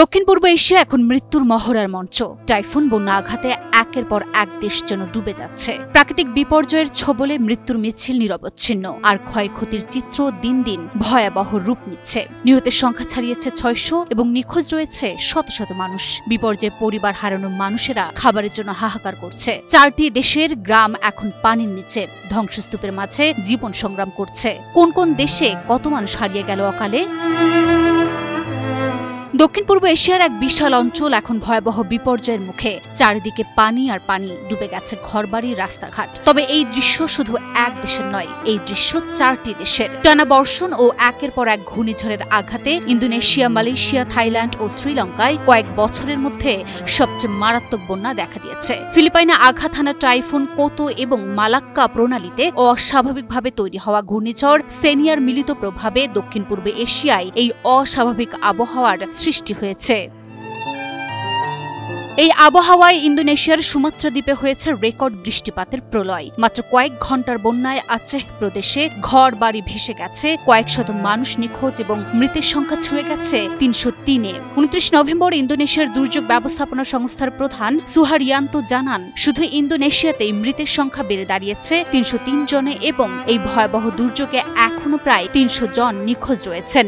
দক্ষিণ পূর্ব এশিয়া এখন মৃত্যুর মহড়ার মঞ্চ। টাইফুন বন্যা আঘাতে একের পর এক দেশ যেন ডুবে যাচ্ছে। প্রাকৃতিক বিপর্যয়ের ছোবলে মৃত্যুর মিছিল নিরবচ্ছিন্ন, আর ক্ষয়ক্ষতির চিত্র দিন দিন ভয়াবহ রূপ নিচ্ছে। নিহতের সংখ্যা ছাড়িয়েছে ৬০০ এবং নিখোঁজ রয়েছে শত শত মানুষ। বিপর্যয়ে পরিবার হারানো মানুষেরা খাবারের জন্য হাহাকার করছে। ৪টি দেশের গ্রাম এখন পানির নিচে, ধ্বংসস্তূপের মাঝে জীবন সংগ্রাম করছে। কোন কোন দেশে কত মানুষ হারিয়ে গেল অকালে? দক্ষিণ পূর্ব এশিয়ার এক বিশাল অঞ্চল এখন ভয়াবহ বিপর্যয়ের মুখে। চারিদিকে পানি আর পানি, ডুবে গেছে ঘরবাড়ি, রাস্তাঘাট। তবে এই দৃশ্য শুধু এক দেশের নয়, এই দৃশ্য ৪টি দেশের। টানা বর্ষণ ও একের পর এক ঘূর্ণিঝড়ের আঘাতে ইন্দোনেশিয়া, মালয়েশিয়া, থাইল্যান্ড ও শ্রীলঙ্কায় কয়েক বছরের মধ্যে সবচেয়ে মারাত্মক বন্যা দেখা দিয়েছে। ফিলিপাইনে আঘাত হানা টাইফুন কোতো এবং মালাক্কা প্রণালীতে অস্বাভাবিকভাবে তৈরি হওয়া ঘূর্ণিঝড় সেনিয়ার মিলিত প্রভাবে দক্ষিণ পূর্ব এশিয়ায় এই অস্বাভাবিক আবহাওয়ার সৃষ্টি হয়েছে। এই আবহাওয়ায় ইন্দোনেশিয়ার সুমাত্রা দ্বীপে হয়েছে রেকর্ড বৃষ্টিপাতের প্রলয়। মাত্র কয়েক ঘন্টার বন্যায় আচেহ প্রদেশে ঘর বাড়ি ভেসে গেছে, কয়েক শত মানুষ নিখোঁজ এবং মৃতের সংখ্যা ছুঁয়ে গেছে ৩০৩-এ। ২৯ নভেম্বর ইন্দোনেশিয়ার দুর্যোগ ব্যবস্থাপনা সংস্থার প্রধান সুহারিয়ান্তো জানান, শুধু ইন্দোনেশিয়াতেই মৃতের সংখ্যা বেড়ে দাঁড়িয়েছে ৩০৩ জনে এবং এই ভয়াবহ দুর্যোগে এখনো প্রায় ৩০০ জন নিখোঁজ রয়েছেন।